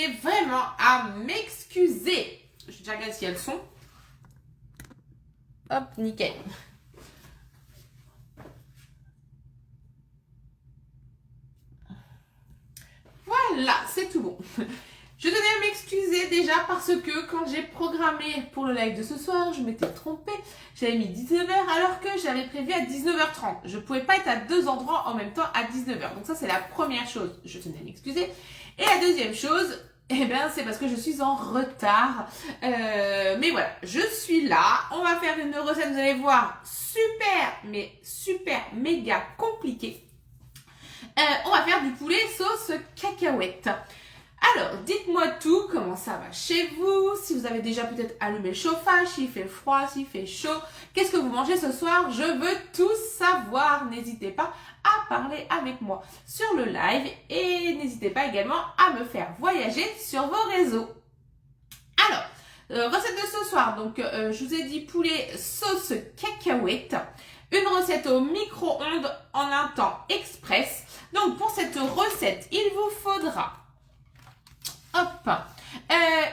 tenais vraiment à m'excuser. Je vais déjà regarder si elles sont. Hop, nickel. Voilà, c'est tout bon. Je tenais à m'excuser déjà parce que quand j'ai programmé pour le live de ce soir, je m'étais trompée. J'avais mis 19h alors que j'avais prévu à 19h30. Je ne pouvais pas être à deux endroits en même temps à 19h. Donc ça, c'est la première chose. Je tenais à m'excuser. Et la deuxième chose, eh bien, c'est parce que je suis en retard. Mais voilà, je suis là. On va faire une recette, vous allez voir, super, mais super, méga compliquée. On va faire du poulet sauce cacahuète. Alors, dites-moi tout, comment ça va chez vous, si vous avez déjà peut-être allumé le chauffage, s'il fait froid, s'il fait chaud, qu'est-ce que vous mangez ce soir, je veux tout savoir. N'hésitez pas à parler avec moi sur le live et n'hésitez pas également à me faire voyager sur vos réseaux. Alors, recette de ce soir, donc je vous ai dit poulet sauce cacahuète, une recette au micro-ondes en un temps express. Donc pour cette recette, il vous faudra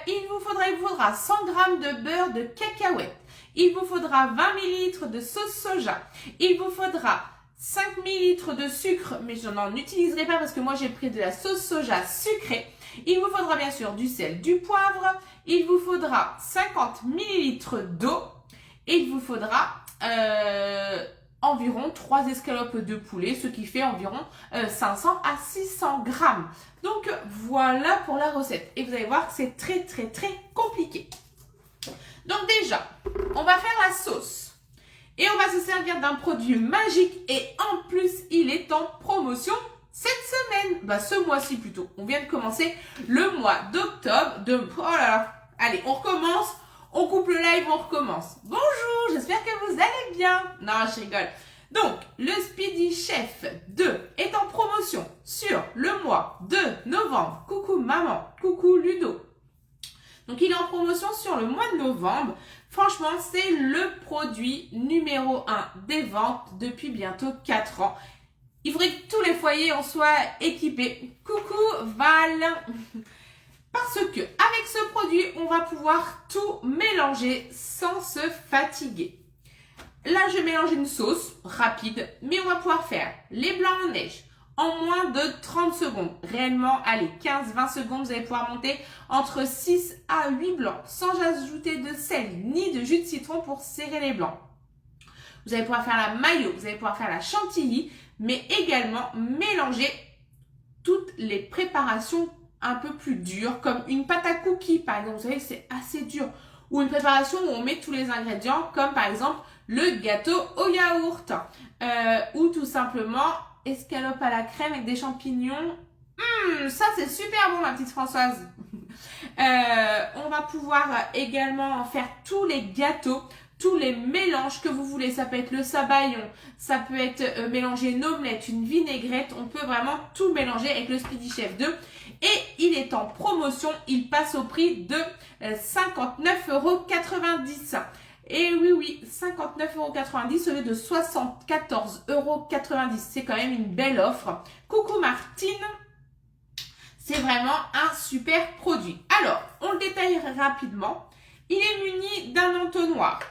il vous faudra 100 g de beurre de cacahuète. Il vous faudra 20 ml de sauce soja. Il vous faudra 5 ml de sucre, mais je n'en utiliserai pas parce que moi j'ai pris de la sauce soja sucrée. Il vous faudra bien sûr du sel, du poivre. Il vous faudra 50 ml d'eau. Et il vous faudra environ 3 escalopes de poulet, ce qui fait environ 500 à 600 grammes. Donc voilà pour la recette. Et vous allez voir que c'est très compliqué. Donc déjà, on va faire la sauce. Et on va se servir d'un produit magique. Et en plus, il est en promotion cette semaine. Ce mois-ci plutôt. On vient de commencer le mois d'octobre. Oh là là. Allez, on recommence. On coupe le live, on recommence. Bonjour, j'espère que vous allez bien. Non, je rigole. Donc, le Speedy Chef 2 est en promotion sur le mois de novembre. Coucou maman, coucou Ludo. Donc, il est en promotion sur le mois de novembre. Franchement, c'est le produit numéro 1 des ventes depuis bientôt 4 ans. Il faudrait que tous les foyers en soient équipés. Coucou Val. Parce que avec ce produit, on va pouvoir tout mélanger sans se fatiguer. Là, je mélange une sauce rapide, mais on va pouvoir faire les blancs en neige en moins de 30 secondes. Réellement, allez, 15-20 secondes, vous allez pouvoir monter entre 6 à 8 blancs sans ajouter de sel ni de jus de citron pour serrer les blancs. Vous allez pouvoir faire la mayo, vous allez pouvoir faire la chantilly, mais également mélanger toutes les préparations un peu plus dures, comme une pâte à cookies, par exemple. Vous savez que c'est assez dur. Ou une préparation où on met tous les ingrédients, comme par exemple le gâteau au yaourt. Ou tout simplement escalope à la crème avec des champignons. Ça c'est super bon, ma petite Françoise. On va pouvoir également faire tous les gâteaux, tous les mélanges que vous voulez. Ça peut être le sabayon, ça peut être mélanger une omelette, une vinaigrette. On peut vraiment tout mélanger avec le Speedy Chef 2. Et il est en promotion, il passe au prix de 59,90 €. Et oui, 59,90 € au lieu de 74,90 €. C'est quand même une belle offre. Coucou Martine. C'est vraiment un super produit. Alors, on le détaille rapidement. Il est muni d'un entonnoir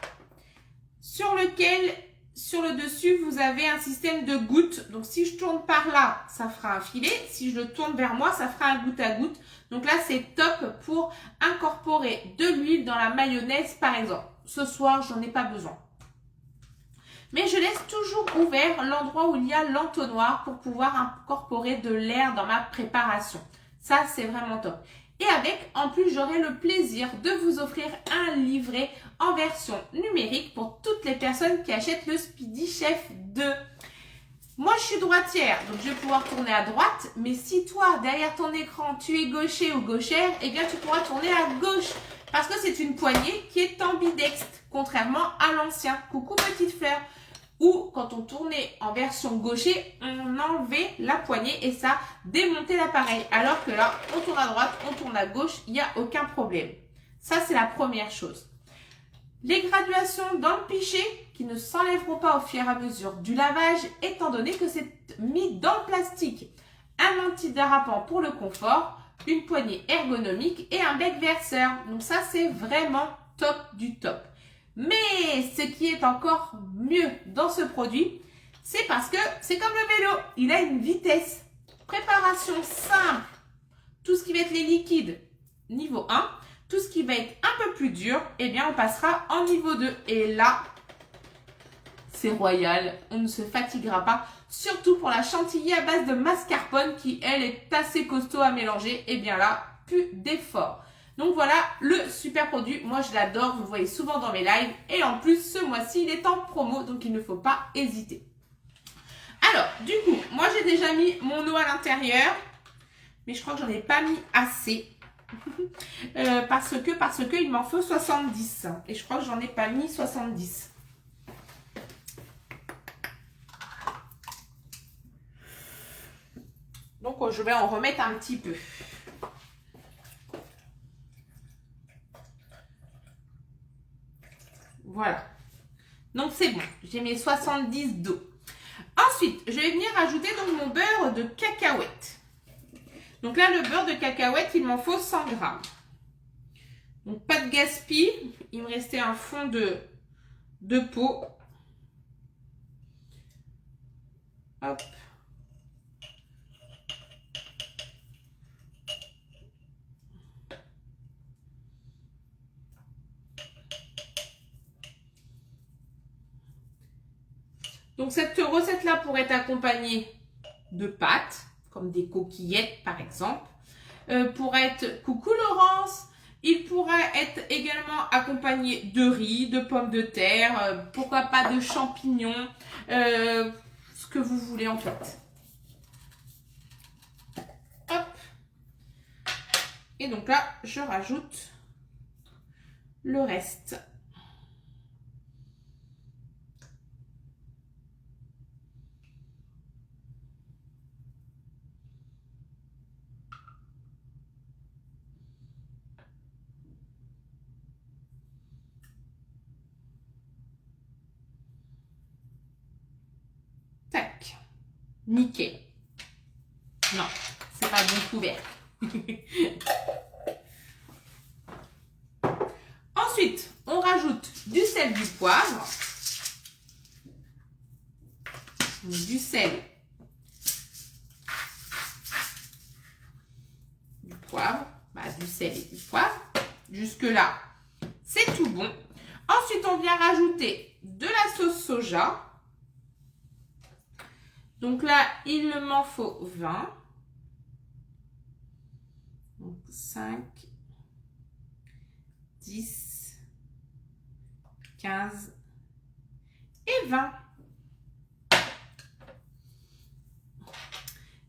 sur lequel, sur le dessus, vous avez un système de gouttes. Donc, si je tourne par là, ça fera un filet. Si je le tourne vers moi, ça fera un goutte à goutte. Donc là, c'est top pour incorporer de l'huile dans la mayonnaise, par exemple. Ce soir, j'en ai pas besoin. Mais je laisse toujours ouvert l'endroit où il y a l'entonnoir pour pouvoir incorporer de l'air dans ma préparation. Ça, c'est vraiment top. Et avec, en plus, j'aurai le plaisir de vous offrir un livret en version numérique pour toutes les personnes qui achètent le Speedy Chef 2. Moi, je suis droitière, donc je vais pouvoir tourner à droite. Mais si toi, derrière ton écran, tu es gaucher ou gauchère, eh bien, tu pourras tourner à gauche. Parce que c'est une poignée qui est ambidextre, contrairement à l'ancien. Coucou petite fleur. Ou quand on tournait en version gaucher, on enlevait la poignée et ça démontait l'appareil. Alors que là, on tourne à droite, on tourne à gauche, il n'y a aucun problème. Ça, c'est la première chose. Les graduations dans le pichet qui ne s'enlèveront pas au fur et à mesure du lavage, étant donné que c'est mis dans le plastique. Un antidérapant pour le confort, une poignée ergonomique et un bec verseur. Donc ça, c'est vraiment top du top. Mais ce qui est encore mieux dans ce produit, c'est parce que c'est comme le vélo. Il a une vitesse. Préparation simple. Tout ce qui va être les liquides, niveau 1. Tout ce qui va être un peu plus dur, eh bien, on passera en niveau 2. Et là, c'est royal. On ne se fatiguera pas. Surtout pour la chantilly à base de mascarpone qui, elle, est assez costaud à mélanger. Et bien là, plus d'effort. Donc voilà le super produit. Moi, je l'adore. Vous le voyez souvent dans mes lives. Et en plus, ce mois-ci, il est en promo. Donc, il ne faut pas hésiter. Alors, du coup, moi, j'ai déjà mis mon eau à l'intérieur. Mais je crois que j'en ai pas mis assez. parce que il m'en faut 70. Et je crois que j'en ai pas mis 70. Donc, je vais en remettre un petit peu. Voilà. Donc, c'est bon. J'ai mis 70 d'eau. Ensuite, je vais venir ajouter donc mon beurre de cacahuète. Donc là, le beurre de cacahuète, il m'en faut 100 grammes. Donc, pas de gaspille. Il me restait un fond de pot. Hop. Donc, cette recette-là pourrait être accompagnée de pâtes, comme des coquillettes par exemple. Pourrait être coucou Laurence. Il pourrait être également accompagné de riz, de pommes de terre, pourquoi pas de champignons, ce que vous voulez en fait. Hop. Et donc là, je rajoute le reste. Tac. Nickel. Non, c'est pas bon couvert. Ensuite, on rajoute du sel, du poivre. Du sel, du poivre, du sel et du poivre. Jusque-là, c'est tout bon. Ensuite, on vient rajouter de la sauce soja. Donc là, il m'en faut 20. Donc 5, 10, 15 et 20.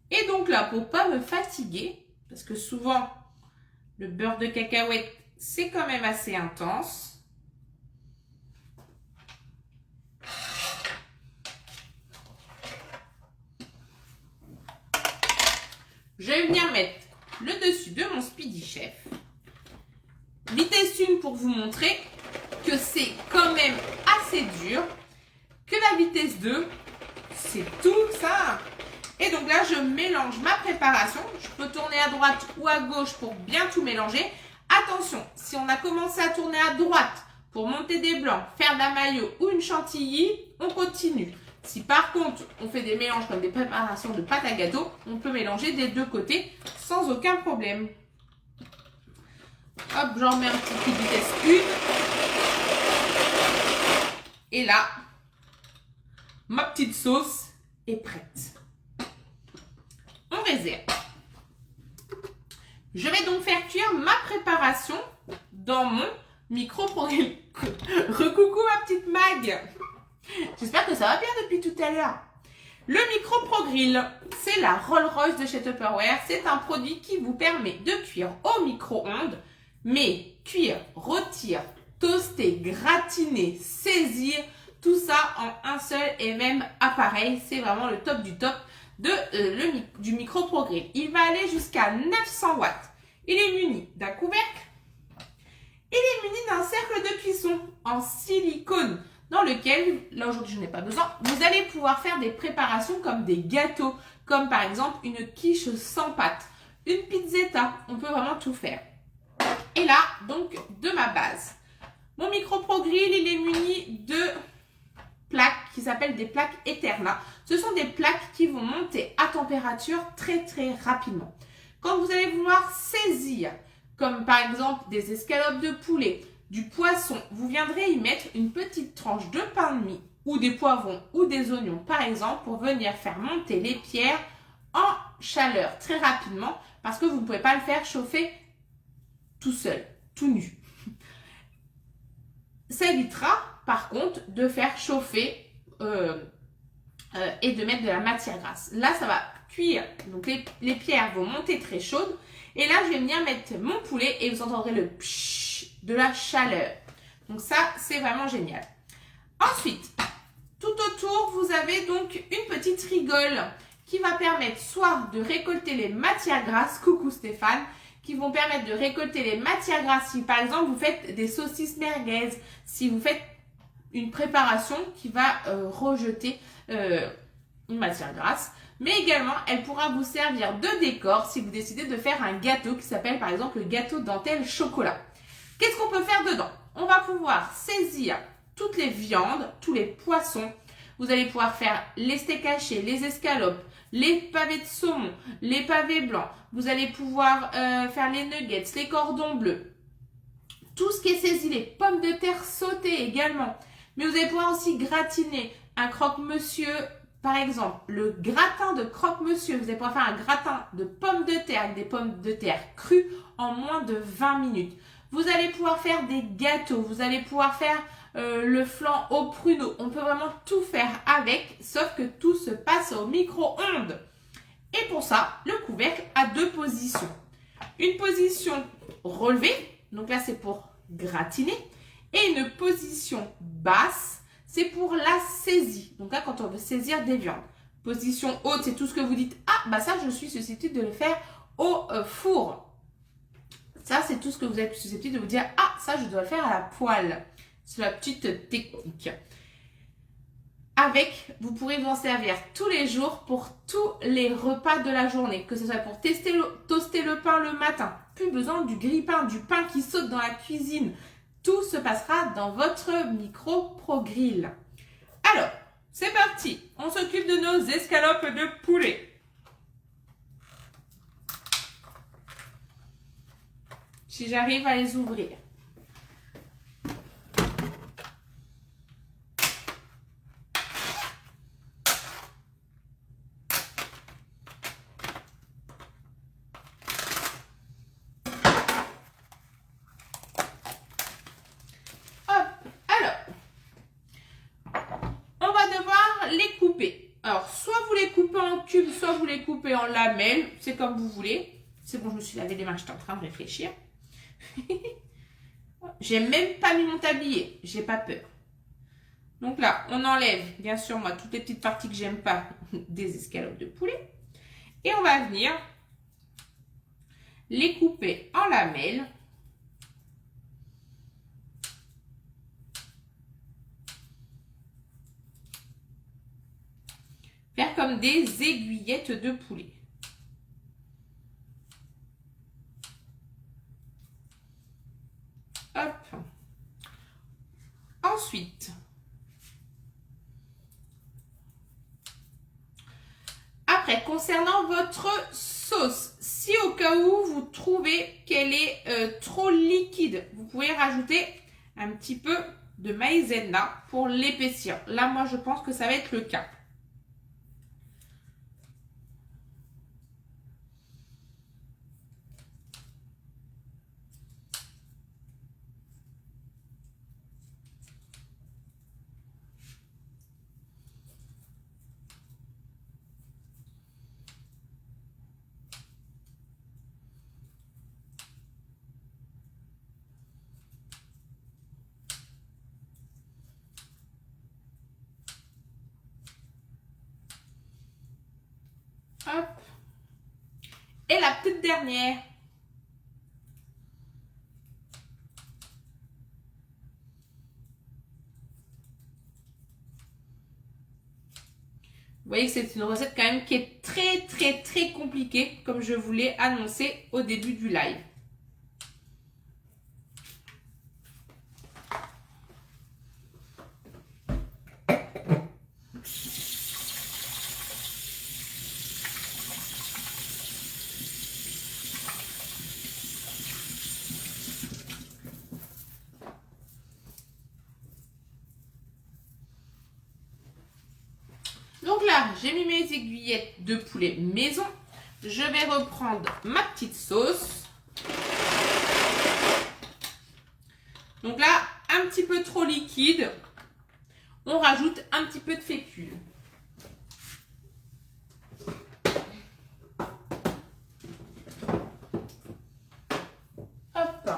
Et donc là, pour pas me fatiguer, parce que souvent, le beurre de cacahuète, c'est quand même assez intense. Je vais venir mettre le dessus de mon Speedy Chef. Vitesse 1 pour vous montrer que c'est quand même assez dur. Que la vitesse 2, c'est tout ça. Et donc là, je mélange ma préparation. Je peux tourner à droite ou à gauche pour bien tout mélanger. Attention, si on a commencé à tourner à droite pour monter des blancs, faire de la mayo ou une chantilly, on continue. Si par contre, on fait des mélanges comme des préparations de pâte à gâteau, on peut mélanger des deux côtés sans aucun problème. Hop, j'en mets un petit coup de vitesse 1. Et là, ma petite sauce est prête. On réserve. Je vais donc faire cuire ma préparation dans mon micro-programme. Recoucou ma petite Mag. J'espère que ça va bien depuis tout à l'heure. Le micro-pro-grill, c'est la Rolls-Royce de chez Tupperware. C'est un produit qui vous permet de cuire au micro-ondes. Mais cuire, rôtir, toaster, gratiner, saisir, tout ça en un seul et même appareil. C'est vraiment le top du top du micro-pro-grill. Il va aller jusqu'à 900 watts. Il est muni d'un couvercle. Il est muni d'un cercle de cuisson en silicone dans lequel, là aujourd'hui je n'ai pas besoin, vous allez pouvoir faire des préparations comme des gâteaux, comme par exemple une quiche sans pâte, une pizzetta. On peut vraiment tout faire. Et là, donc, de ma base. Mon Micro Pro Grill, il est muni de plaques qui s'appellent des plaques Eterna. Ce sont des plaques qui vont monter à température très très rapidement. Quand vous allez vouloir saisir, comme par exemple des escalopes de poulet, du poisson, vous viendrez y mettre une petite tranche de pain de mie ou des poivrons ou des oignons par exemple pour venir faire monter les pierres en chaleur très rapidement parce que vous ne pouvez pas le faire chauffer tout seul, tout nu. Ça évitera par contre de faire chauffer et de mettre de la matière grasse. Là, ça va cuire. Donc, les pierres vont monter très chaudes. Et là, je vais venir mettre mon poulet et vous entendrez le pshhh de la chaleur. Donc, ça, c'est vraiment génial. Ensuite, tout autour, vous avez donc une petite rigole qui va permettre soit de récolter les matières grasses, coucou Stéphane, qui vont permettre de récolter les matières grasses. Si par exemple, vous faites des saucisses merguez, si vous faites une préparation qui va rejeter une matière grasse. Mais également, elle pourra vous servir de décor si vous décidez de faire un gâteau qui s'appelle par exemple le gâteau dentelle chocolat. Qu'est-ce qu'on peut faire dedans? On va pouvoir saisir toutes les viandes, tous les poissons. Vous allez pouvoir faire les steaks hachés, les escalopes, les pavés de saumon, les pavés blancs. Vous allez pouvoir faire les nuggets, les cordons bleus. Tout ce qui est saisi, les pommes de terre sautées également. Mais vous allez pouvoir aussi gratiner un croque-monsieur, par exemple, le gratin de croque-monsieur. Vous allez pouvoir faire un gratin de pommes de terre avec des pommes de terre crues en moins de 20 minutes. Vous allez pouvoir faire des gâteaux, vous allez pouvoir faire le flan au pruneau. On peut vraiment tout faire avec, sauf que tout se passe au micro-ondes. Et pour ça, le couvercle a deux positions. Une position relevée, donc là c'est pour gratiner, et une position basse, c'est pour la saisie. Donc là, quand on veut saisir des viandes. Position haute, c'est tout ce que vous dites. Ah, bah ça, je suis susceptible de le faire au four. Ça, c'est tout ce que vous êtes susceptible de vous dire. Ah, ça, je dois le faire à la poêle. C'est la petite technique. Avec, vous pourrez vous en servir tous les jours pour tous les repas de la journée. Que ce soit pour toaster le pain le matin. Plus besoin du grille-pain, du pain qui saute dans la cuisine. Tout se passera dans votre Micro Pro Grill. Alors, c'est parti. On s'occupe de nos escalopes de poulet. Si j'arrive à les ouvrir. Alors, soit vous les coupez en cubes, soit vous les coupez en lamelles. C'est comme vous voulez. C'est bon, je me suis lavé les mains, j'étais en train de réfléchir. J'ai même pas mis mon tablier. J'ai pas peur. Donc là, on enlève, bien sûr, moi, toutes les petites parties que j'aime pas des escalopes de poulet. Et on va venir les couper en lamelles. Faire comme des aiguillettes de poulet. Hop. Ensuite, après, concernant votre sauce, si au cas où vous trouvez qu'elle est trop liquide, vous pouvez rajouter un petit peu de maïzena pour l'épaissir. Là, moi, je pense que ça va être le cas. Hop. Et la petite dernière. voyez que c'est une recette quand même qui est très, très, très compliquée, comme je vous l'ai annoncé au début du live. Donc là, j'ai mis mes aiguillettes de poulet maison. Je vais reprendre ma petite sauce. Donc là, un petit peu trop liquide. On rajoute un petit peu de fécule. Hop.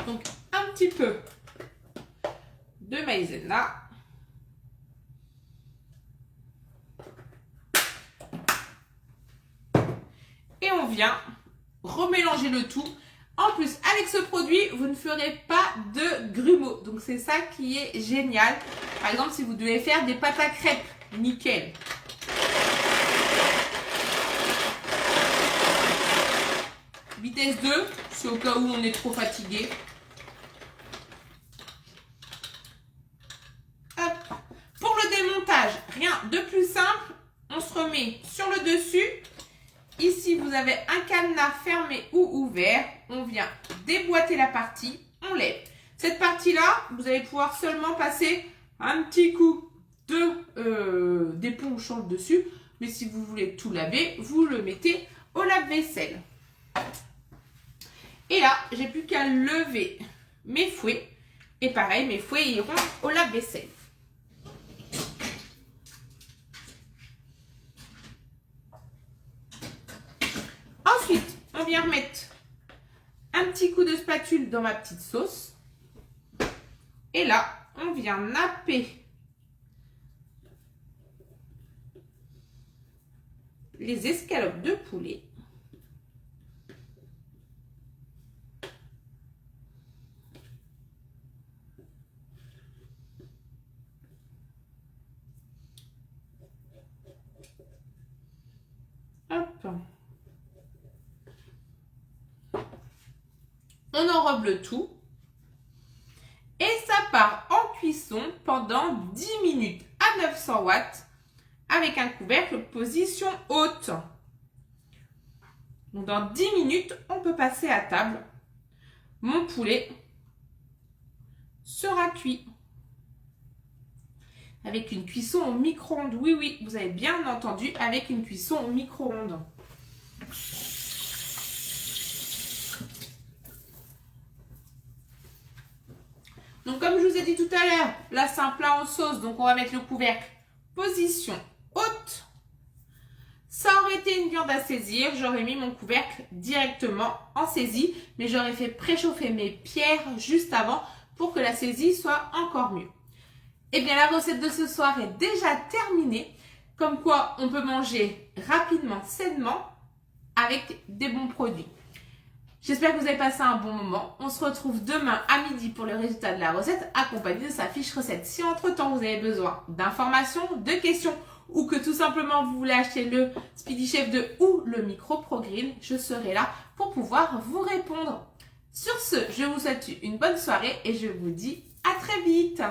Donc un petit peu de maïzena. Et on vient remélanger le tout. En plus, avec ce produit, vous ne ferez pas de grumeaux. Donc, c'est ça qui est génial. Par exemple, si vous devez faire des pâtes à crêpes, nickel. Vitesse 2, c'est au cas où on est trop fatigué. Hop. Pour le démontage, rien de plus simple. On se remet sur le dessus. Ici, vous avez un cadenas fermé ou ouvert. On vient déboîter la partie, on lève. Cette partie-là, vous allez pouvoir seulement passer un petit coup d'éponge sur le dessus. Mais si vous voulez tout laver, vous le mettez au lave-vaisselle. Et là, j'ai plus qu'à lever mes fouets. Et pareil, mes fouets iront au lave-vaisselle. Ensuite, on vient remettre un petit coup de spatule dans ma petite sauce. Et là, on vient napper les escalopes de poulet. Hop. On enrobe le tout et ça part en cuisson pendant 10 minutes à 900 watts avec un couvercle position haute. Donc dans 10 minutes, on peut passer à table. Mon poulet sera cuit avec une cuisson au micro-ondes. Oui, oui, vous avez bien entendu, avec une cuisson au micro-ondes. Donc comme je vous ai dit tout à l'heure, là c'est un plat en sauce, donc on va mettre le couvercle position haute. Ça aurait été une viande à saisir, j'aurais mis mon couvercle directement en saisie, mais j'aurais fait préchauffer mes pierres juste avant pour que la saisie soit encore mieux. Et bien la recette de ce soir est déjà terminée, comme quoi on peut manger rapidement, sainement, avec des bons produits. J'espère que vous avez passé un bon moment. On se retrouve demain à midi pour le résultat de la recette accompagné de sa fiche recette. Si entre-temps vous avez besoin d'informations, de questions ou que tout simplement vous voulez acheter le Speedy Chef 2 ou le Micro Pro Grill, je serai là pour pouvoir vous répondre. Sur ce, je vous souhaite une bonne soirée et je vous dis à très vite.